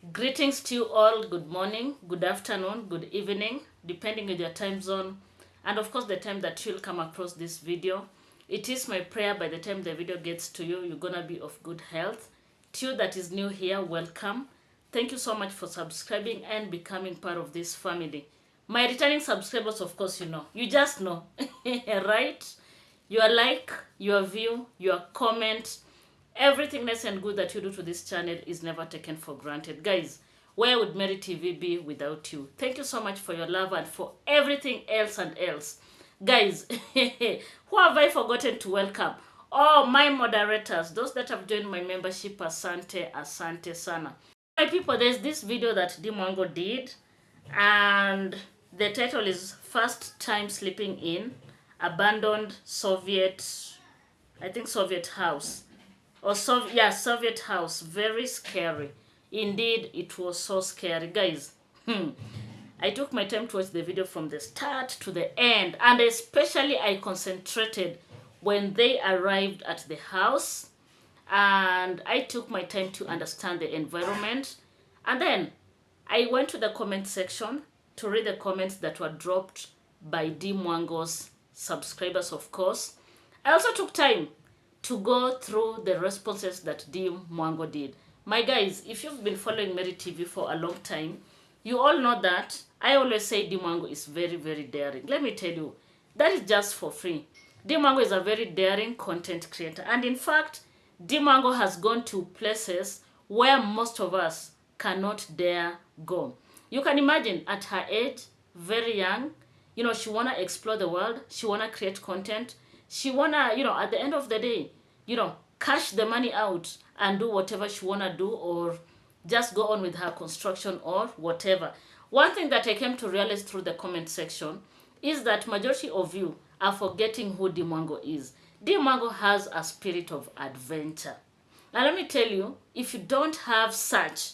Greetings to you all. Good morning, good afternoon, good evening, depending on your time zone, and of course the time that you'll come across this video. It is my prayer by the time the video gets to you, you're gonna be of good health. To you that is new here, welcome. Thank you so much for subscribing and becoming part of this family. My returning subscribers, of course, you just know, right? Your like, your view, your comment, everything nice and good that you do to this channel is never taken for granted. Guys, where would Mary TV be without you? Thank you so much for your love and for everything else and else. Guys, who have I forgotten to welcome? Oh, my moderators, those that have joined my membership, asante, asante sana. My people, there's this video that Dimwango did, and the title is First Time Sleeping in Abandoned Soviet, I think Soviet House. Or Soviet house. Very scary. Indeed, it was so scary. Guys, I took my time to watch the video from the start to the end. And especially I concentrated when they arrived at the house. And I took my time to understand the environment. And then I went to the comment section to read the comments that were dropped by Dimwango's subscribers, of course. I also took time to go through the responses that Dimwango did. My guys, if you've been following Mary TV for a long time, you all know that I always say Dimwango is very, very daring. Let me tell you, that is just for free. Dimwango is a very daring content creator. And in fact, Dimwango has gone to places where most of us cannot dare go. You can imagine at her age, very young, she want to explore the world. She want to create content. She want to, at the end of the day, cash the money out and do whatever she want to do, or just go on with her construction or whatever. One thing that I came to realize through the comment section is that majority of you are forgetting who Dimwango is. Dimwango has a spirit of adventure. Now let me tell you, if you don't have such,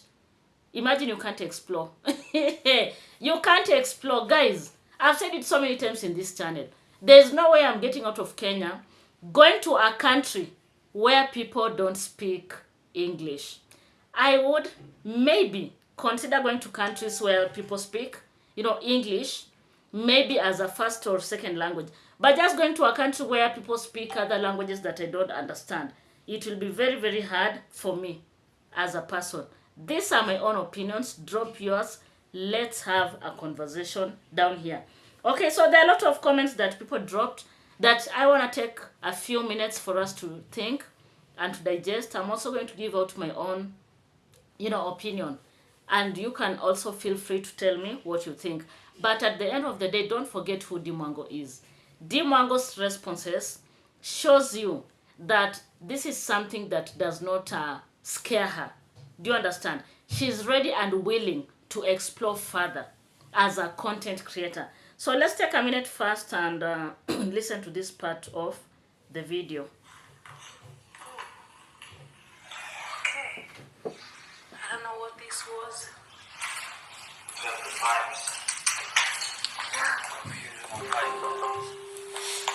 imagine you can't explore. You can't explore. Guys, I've said it so many times in this channel. There's no way I'm getting out of Kenya, going to a country where people don't speak English. I would maybe consider going to countries where people speak, English, maybe as a first or second language. But just going to a country where people speak other languages that I don't understand, it will be very, very hard for me as a person. These are my own opinions. Drop yours. Let's have a conversation down here. Okay, so there are a lot of comments that people dropped that I want to take a few minutes for us to think and to digest. I'm also going to give out my own, opinion. And you can also feel free to tell me what you think. But at the end of the day, don't forget who Dimwango is. Dimwango's responses shows you that this is something that does not scare her. Do you understand? She's ready and willing to explore further as a content creator. So let's take a minute first and listen to this part of the video. Okay. I don't know what this was. The pipes.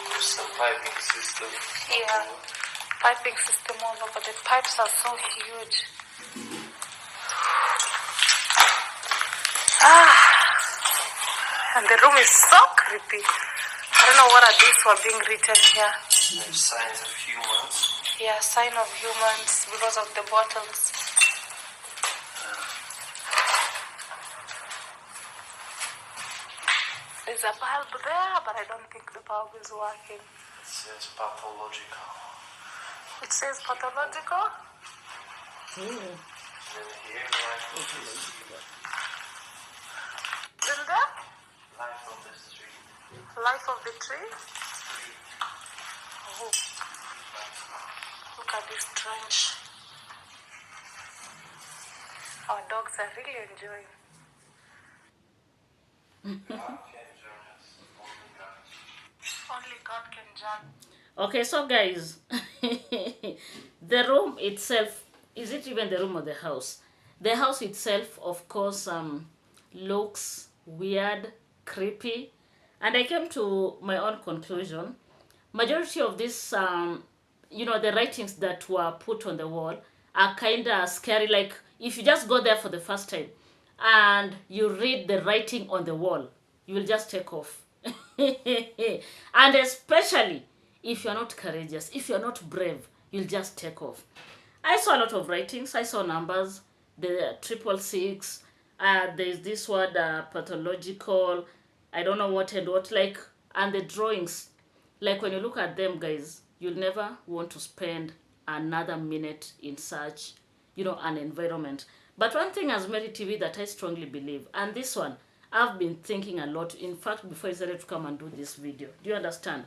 There's some piping system. Yeah. Piping system over, but the pipes are so huge. And the room is so creepy. I don't know what are these were being written here. There's signs of humans. Yeah, sign of humans because of the bottles. There's a bulb there, but I don't think the bulb is working. It says pathological. It says pathological? And here, life of the street. Isn't there? Life of the street. Life of the tree? Oh, look at this trench. Our dogs are really enjoying. Only God can judge. Okay, so guys, the room itself, is it even the room or the house? The house itself, of course, looks weird, creepy, and I came to my own conclusion. Majority of this, the writings that were put on the wall are kind of scary. Like, if you just go there for the first time and you read the writing on the wall, you will just take off. And especially if you're not courageous, if you're not brave, you'll just take off. I saw a lot of writings. I saw numbers, the 666. There's this word, pathological. I don't know what and what, like, and the drawings. Like, when you look at them, guys, you'll never want to spend another minute in such, an environment. But one thing as Mary TV that I strongly believe, and this one, I've been thinking a lot. In fact, before I decided to come and do this video, do you understand?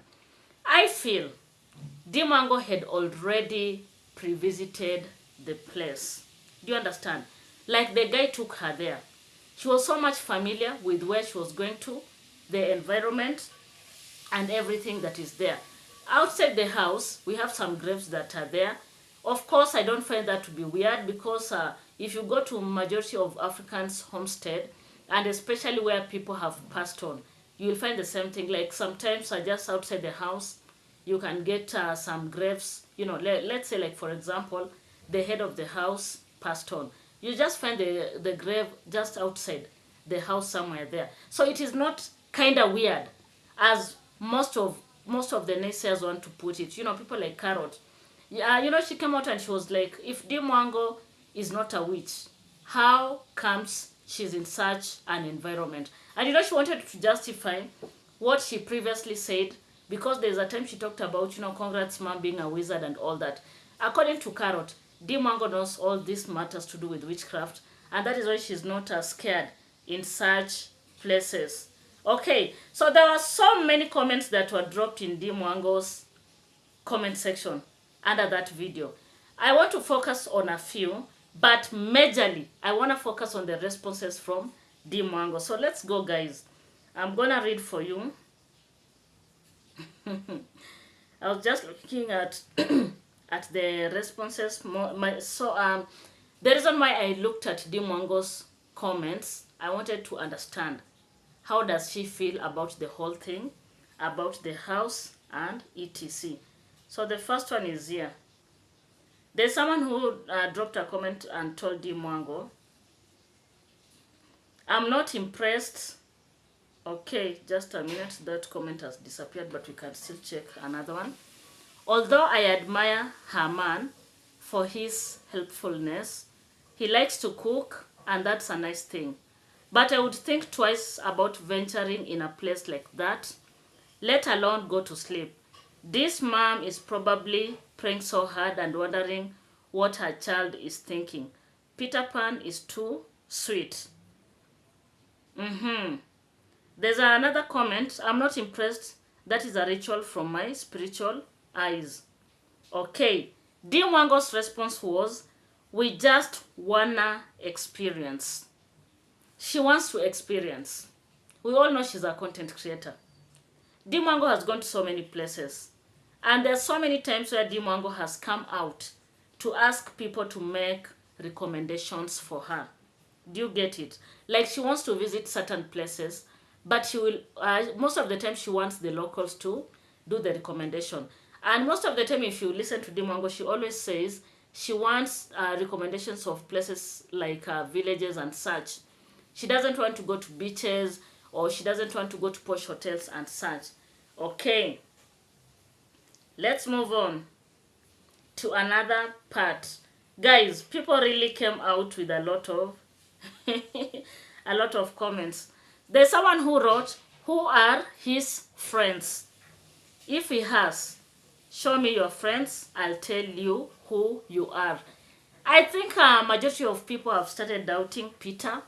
I feel Dimwango had already pre-visited the place. Do you understand? Like, the guy took her there. She was so much familiar with where she was going to, the environment, and everything that is there. Outside the house, we have some graves that are there. Of course, I don't find that to be weird, because if you go to majority of Africans' homestead, and especially where people have passed on, you will find the same thing. Like, sometimes just outside the house, you can get some graves. Let's say, like, for example, the head of the house passed on. You just find the grave just outside the house somewhere there. So it is not kind of weird, as most of the naysayers want to put it. People like Carrot. She came out and she was like, if Dimwango is not a witch, how comes she's in such an environment? And she wanted to justify what she previously said, because there's a time she talked about, Congrats mom being a wizard and all that. According to Carrot, Dimwango knows all these matters to do with witchcraft, and that is why she's not scared in such places. Okay, so there were so many comments that were dropped in Dimwango's comment section under that video. I want to focus on a few, but majorly, I want to focus on the responses from Dimwango. So let's go, guys. I'm going to read for you. I was just looking at at the responses. The reason why I looked at Dimwango's comments, I wanted to understand how does she feel about the whole thing, about the house and etc. So the first one is here. There's someone who dropped a comment and told Dimwango, I'm not impressed. Okay, just a minute. That comment has disappeared, but we can still check another one. Although I admire her man for his helpfulness, he likes to cook, and that's a nice thing. But I would think twice about venturing in a place like that, let alone go to sleep. This mom is probably praying so hard and wondering what her child is thinking. Peter Pan is too sweet. There's another comment. I'm not impressed. That is a ritual from my spiritual eyes. Okay. Dimwango's response was, we just wanna experience. She wants to experience. We all know she's a content creator. Dimwango has gone to so many places. And there's so many times where Dimwango has come out to ask people to make recommendations for her. Do you get it? Like, she wants to visit certain places, but she will, most of the time she wants the locals to do the recommendation. And most of the time, if you listen to Dimwango, she always says she wants recommendations of places like villages and such. She doesn't want to go to beaches, or she doesn't want to go to posh hotels and such. Okay. Let's move on to another part. Guys, people really came out with a lot of a lot of comments. There's someone who wrote, who are his friends? If he has, show me your friends, I'll tell you who you are. I think majority of people have started doubting Peter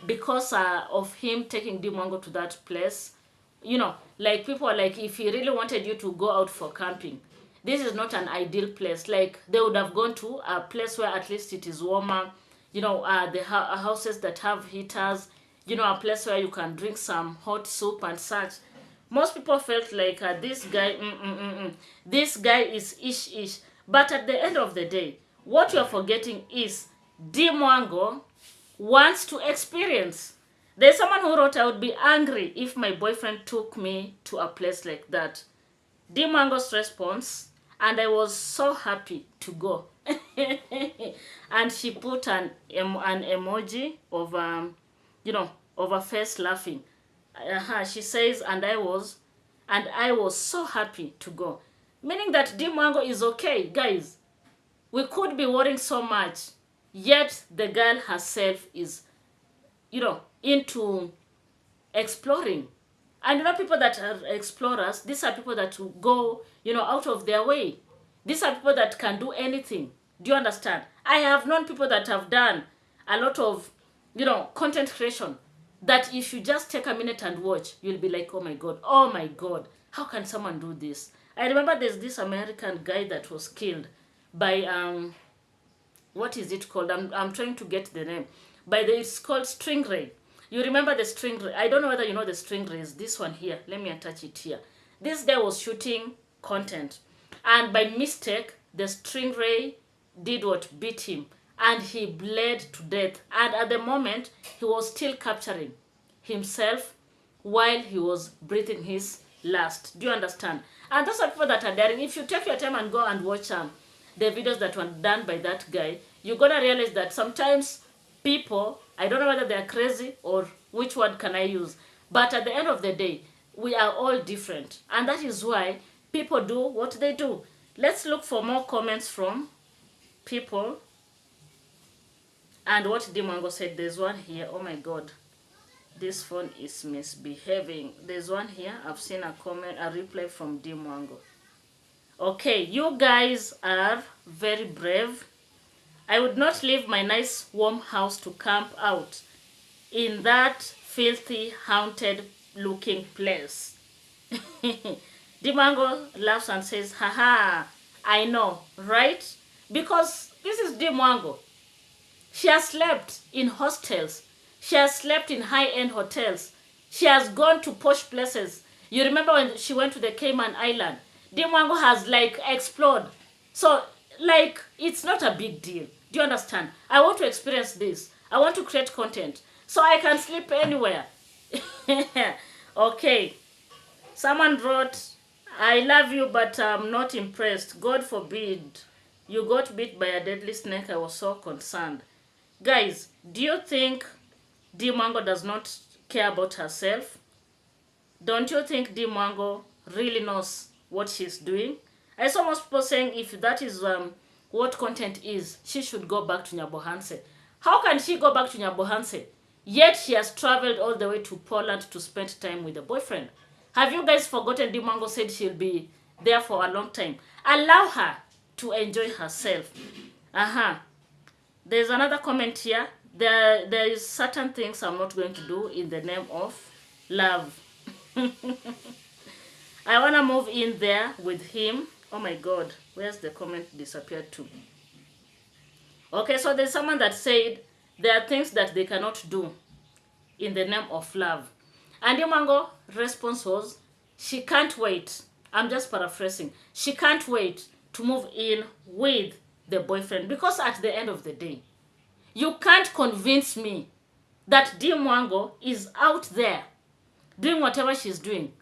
because of him taking Dimwango to that place. Like, people are like, if he really wanted you to go out for camping, this is not an ideal place. Like, they would have gone to a place where at least it is warmer, the houses that have heaters, a place where you can drink some hot soup and such. Most people felt like this guy, this guy is ish. But at the end of the day, what you're forgetting is Dimwango wants to experience. There's someone who wrote, I would be angry if my boyfriend took me to a place like that. Dimwango's response, and I was so happy to go. And she put an emoji of of a face laughing. She says, and I was so happy to go. Meaning that Dimwango is okay, guys. We could be worrying so much, yet the girl herself is, into exploring. And people that are explorers, these are people that go, out of their way. These are people that can do anything. Do you understand? I have known people that have done a lot of, content creation, that if you just take a minute and watch, you'll be like, oh my God, how can someone do this? I remember there's this American guy that was killed by, what is it called? I'm trying to get the name. It's called Stingray. You remember the Stingray? I don't know whether you know the Stingrays. This one here. Let me attach it here. This guy was shooting content, and by mistake, the Stingray did what? Beat him, and he bled to death. And at the moment, he was still capturing himself while he was breathing his last. Do you understand? And those are people that are daring. If you take your time and go and watch the videos that were done by that guy, you're gonna realize that sometimes people, I don't know whether they're crazy or which word can I use, but at the end of the day, we are all different, and that is why people do what they do. Let's look for more comments from people and what Dimwango said. There's one here. Oh my God, this phone is misbehaving. There's one here. I've seen a comment, a reply from Dimwango. Okay, you guys are very brave. I would not leave my nice warm house to camp out in that filthy, haunted looking place. Dimwango laughs and says, haha, I know, right? Because this is Dimwango. She has slept in hostels. She has slept in high-end hotels. She has gone to posh places. You remember when she went to the Cayman Island? Dimwango has explored. So it's not a big deal. Do you understand? I want to experience this. I want to create content. So I can sleep anywhere. Okay. Someone wrote, I love you, but I'm not impressed. God forbid you got bit by a deadly snake. I was so concerned. Guys, do you think Dimwango does not care about herself? Don't you think Dimwango really knows what she's doing? I saw most people saying if that is what content is, she should go back to Nyabohanse. How can she go back to Nyabohanse? Yet she has traveled all the way to Poland to spend time with a boyfriend. Have you guys forgotten Dimwango said she'll be there for a long time? Allow her to enjoy herself. There's another comment here. There is certain things I'm not going to do in the name of love. I want to move in there with him. Oh my God, where's the comment disappeared to? Okay, so there's someone that said there are things that they cannot do in the name of love. And Dimwango's response was, she can't wait. I'm just paraphrasing. She can't wait to move in with the boyfriend, because at the end of the day, you can't convince me that Dimwango is out there doing whatever she's doing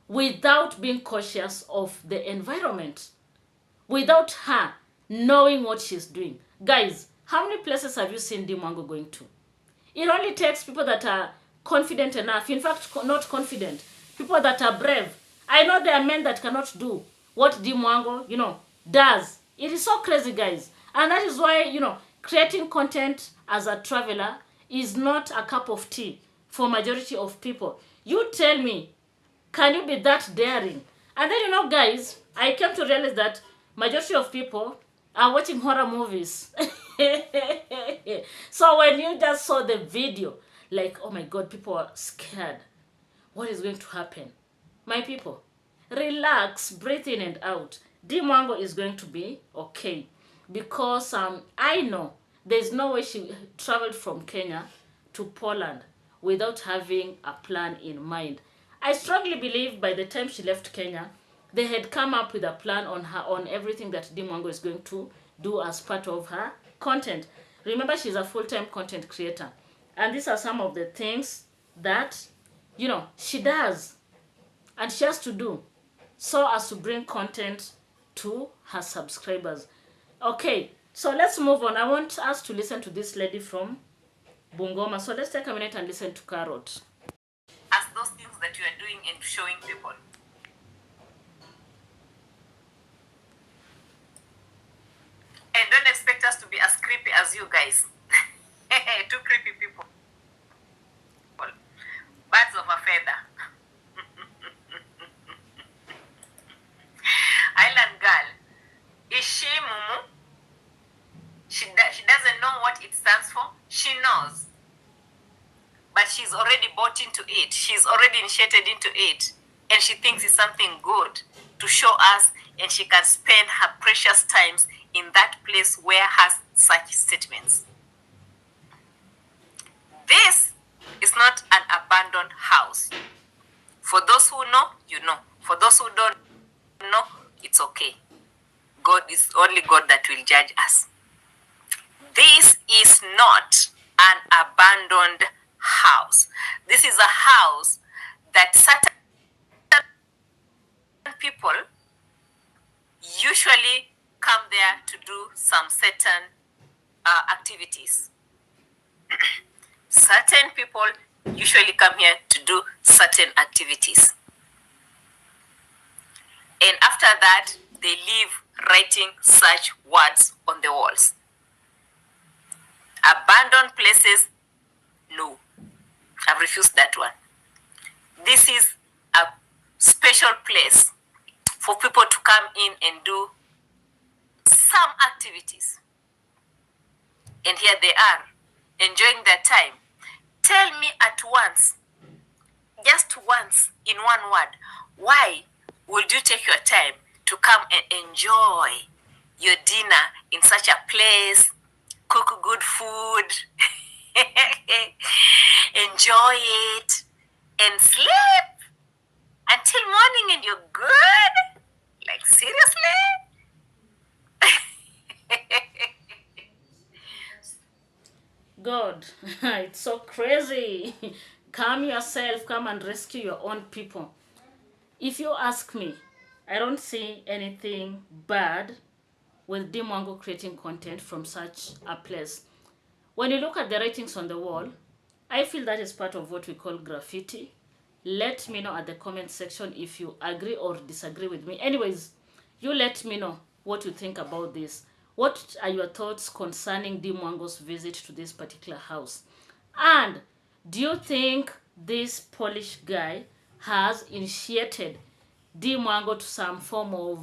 without being cautious of the environment, without her knowing what she's doing. Guys, how many places have you seen Dimwango going to? It only takes people that are confident enough, in fact, not confident, people that are brave. I know there are men that cannot do what Dimwango, does. It is so crazy, guys. And that is why, creating content as a traveler is not a cup of tea for majority of people. You tell me, can you be that daring? And then, guys, I came to realize that majority of people are watching horror movies. So when you just saw the video, oh my God, people are scared. What is going to happen? My people, relax, breathe in and out. Dimwango is going to be okay. Because I know there's no way she traveled from Kenya to Poland without having a plan in mind. I strongly believe by the time she left Kenya, they had come up with a plan on everything that Dimwango is going to do as part of her content. Remember, she's a full-time content creator. And these are some of the things that, she does. And she has to do so as to bring content to her subscribers. Okay, So let's move on. I want us to listen to this lady from Bungoma. So let's take a minute and listen to Carrot. As those things that you are doing and showing people. And don't expect us to be as creepy as you guys. Two creepy people. Birds of a feather. Island girl. Is she Mumu? She doesn't know what it stands for. She knows. But she's already bought into it. She's already initiated into it. And she thinks it's something good to show us, and she can spend her precious times in that place where has such statements. This is not an abandoned house. For those who know, you know. For those who don't know, it's okay. God is only God that will judge us. This is not an abandoned house. This is a house that certain people usually come there to do some certain activities. Certain people usually come here to do certain activities. And after that, they leave writing such words on the walls. Abandoned places, no. I've refused that one. This is a special place for people to come in and do some activities. And here they are, enjoying their time. Tell me at once, just once, in one word, why would you take your time to come and enjoy your dinner in such a place, cook good food, enjoy it, and sleep until morning and you're good? Like, seriously? God, it's so crazy. Calm yourself, come and rescue your own people. If you ask me, I don't see anything bad with Dimwango creating content from such a place. When you look at the writings on the wall, I feel that is part of what we call graffiti. Let me know at the comment section if you agree or disagree with me. Anyways, you let me know what you think about this. What are your thoughts concerning Dimwango's visit to this particular house? And do you think this Polish guy has initiated Dimwango to some form of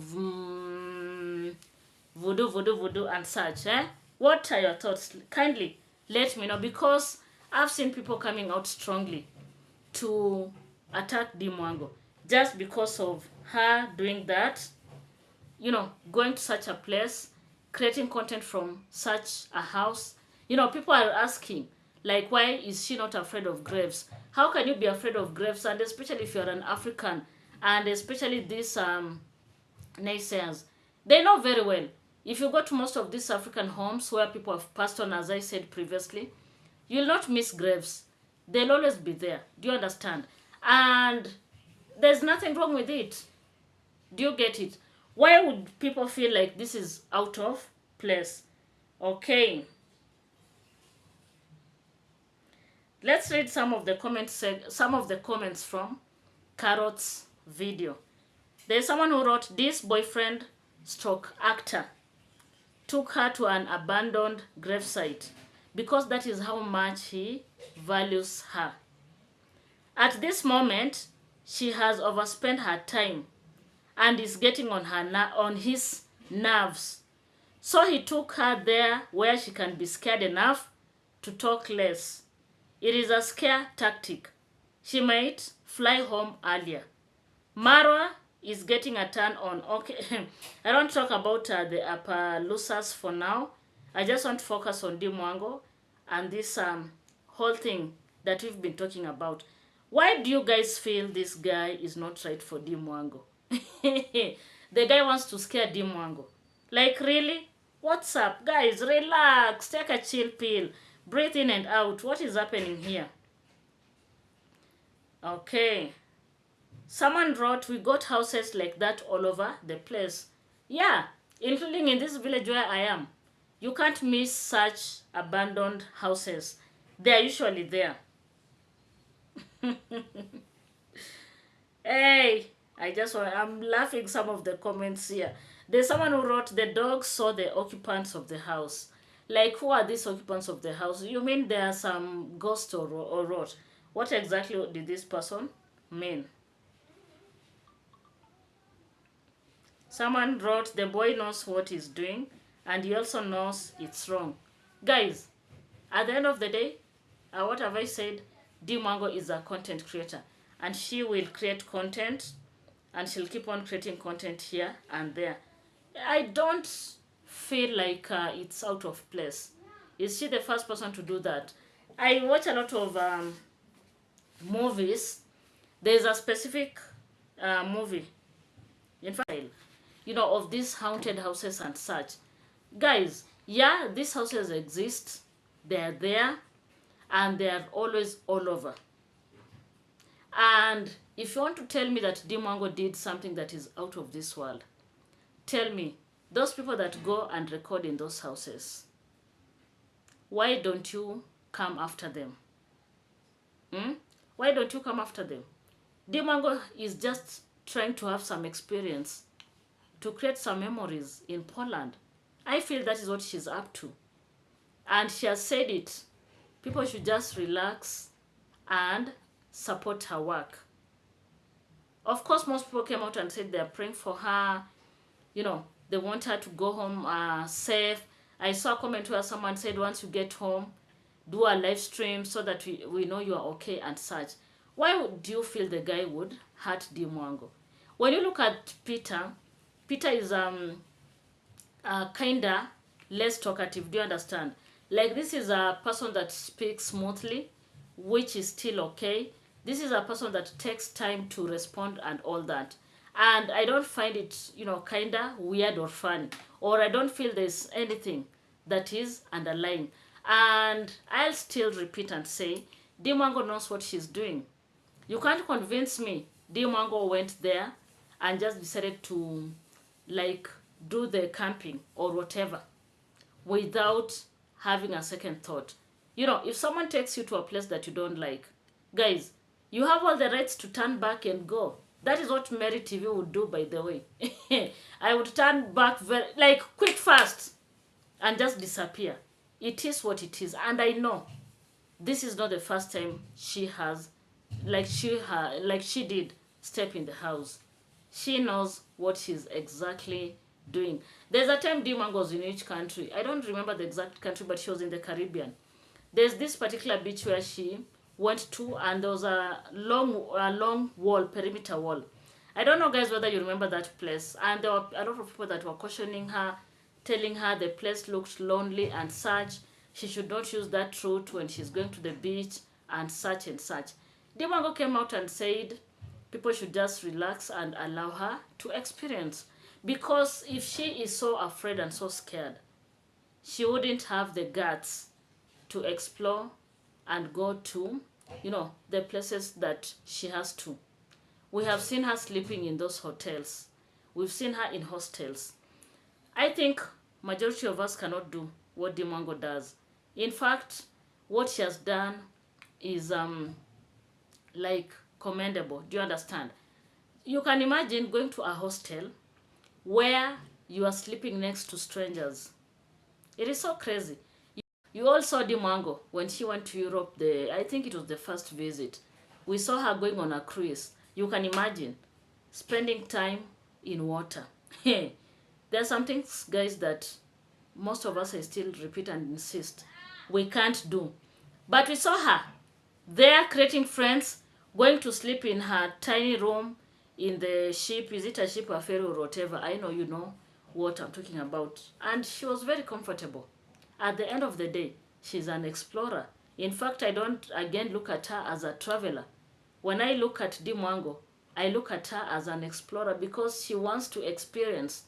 voodoo and such? What are your thoughts? Kindly let me know, because I've seen people coming out strongly to attack Dimwango just because of her doing that, you know, going to such a place, creating content from such a house. You know, people are asking, like, why is she not afraid of graves? How can you be afraid of graves? And especially if you're an African, and especially these naysayers, they know very well. If you go to most of these African homes where people have passed on, as I said previously, you'll not miss graves. They'll always be there. Do you understand? And there's nothing wrong with it. Do you get it? Why would people feel like this is out of place? Okay. Let's read some of the comments from Carrot's video. There's someone who wrote, this boyfriend stroke actor took her to an abandoned gravesite because that is how much he values her. At this moment, she has overspent her time and is getting on his nerves. So he took her there where she can be scared enough to talk less. It is a scare tactic. She might fly home earlier. Marwa is getting a turn on. Okay, I don't talk about the Appaloosas for now. I just want to focus on Dimwango and this whole thing that we've been talking about. Why do you guys feel this guy is not right for Dimwango? The guy wants to scare Dimwango. Like, really? What's up? Guys, relax. Take a chill pill. Breathe in and out. What is happening here? Okay. Someone wrote, we got houses like that all over the place. Yeah, including in this village where I am. You can't miss such abandoned houses. They are usually there. Hey, I'm laughing some of the comments here. There's someone who wrote, the dogs saw the occupants of the house. Like, who are these occupants of the house? You mean there are some ghosts or what? What exactly did this person mean? Someone wrote, the boy knows what he's doing and he also knows it's wrong. Guys, at the end of the day, what have I said? Dimango is a content creator and she will create content and she'll keep on creating content here and there. I don't feel like it's out of place. Is she the first person to do that? I watch a lot of movies. There's a specific movie, in fact, of these haunted houses and such. Guys, yeah, these houses exist. They're there and they're always all over. And if you want to tell me that Dimango did something that is out of this world, tell me, those people that go and record in those houses, why don't you come after them? Why don't you come after them? Dimango is just trying to have some experience, to create some memories in Poland. I feel that is what she's up to. And she has said it. People should just relax and support her work. Of course, most people came out and said they're praying for her. They want her to go home safe. I saw a comment where someone said, once you get home, do a live stream so that we know you are okay and such. Why do you feel the guy would hurt Dimango? When you look at Peter is kinda less talkative. Do you understand? Like, this is a person that speaks smoothly, which is still okay. This is a person that takes time to respond and all that. And I don't find it, kinda weird or funny. Or I don't feel there's anything that is underlying. And I'll still repeat and say, Dimango knows what she's doing. You can't convince me Dimango went there and just decided to, do the camping or whatever without having a second thought. If someone takes you to a place that you don't like, guys, you have all the rights to turn back and go. That is what Mary TV would do, by the way. I would turn back quick, fast, and just disappear. It is what it is. And I know this is not the first time she has, she did step in the house. She knows what she's exactly doing. There's a time Dimango was in each country. I don't remember the exact country, but she was in the Caribbean. There's this particular beach where she went to, and there was a long wall, perimeter wall. I don't know, guys, whether you remember that place. And there were a lot of people that were cautioning her, telling her the place looked lonely and such. She should not use that route when she's going to the beach and such and such. Dimango came out and said people should just relax and allow her to experience. Because if she is so afraid and so scared, she wouldn't have the guts to explore and go to, the places that she has to. We have seen her sleeping in those hotels. We've seen her in hostels. I think majority of us cannot do what Dimango does. In fact, what she has done is commendable. Do you understand? You can imagine going to a hostel where you are sleeping next to strangers. It is so crazy. You all saw Dimango when she went to Europe. I think it was the first visit. We saw her going on a cruise. You can imagine spending time in water. There are some things, guys, that most of us, I still repeat and insist, we can't do. But we saw her there creating friends, going to sleep in her tiny room in the ship. Is it a ship or ferry or whatever? I know you know what I'm talking about. And she was very comfortable. At the end of the day, she's an explorer. In fact, I don't, again, look at her as a traveler. When I look at Dimango, I look at her as an explorer because she wants to experience.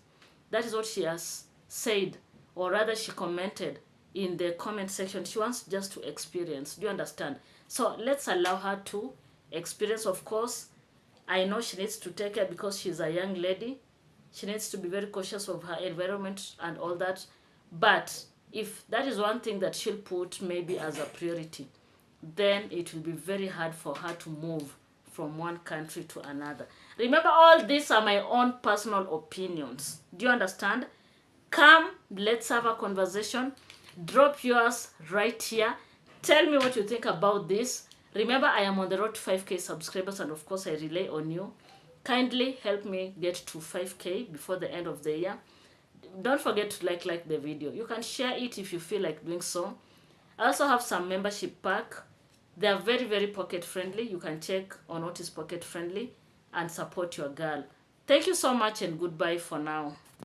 That is what she has said, or rather she commented in the comment section. She wants just to experience. Do you understand? So let's allow her to experience. Of course, I know she needs to take care because she's a young lady. She needs to be very cautious of her environment and all that. But if that is one thing that she'll put maybe as a priority, then it will be very hard for her to move from one country to another. Remember, all these are my own personal opinions. Do you understand? Come, let's have a conversation. Drop yours right here. Tell me what you think about this. Remember, I am on the road to 5K subscribers, and of course I rely on you. Kindly help me get to 5K before the end of the year. Don't forget to like the video. You can share it if you feel like doing so. I also have some membership pack. They are very, very pocket friendly. You can check on what is pocket friendly and support your girl. Thank you so much, and goodbye for now.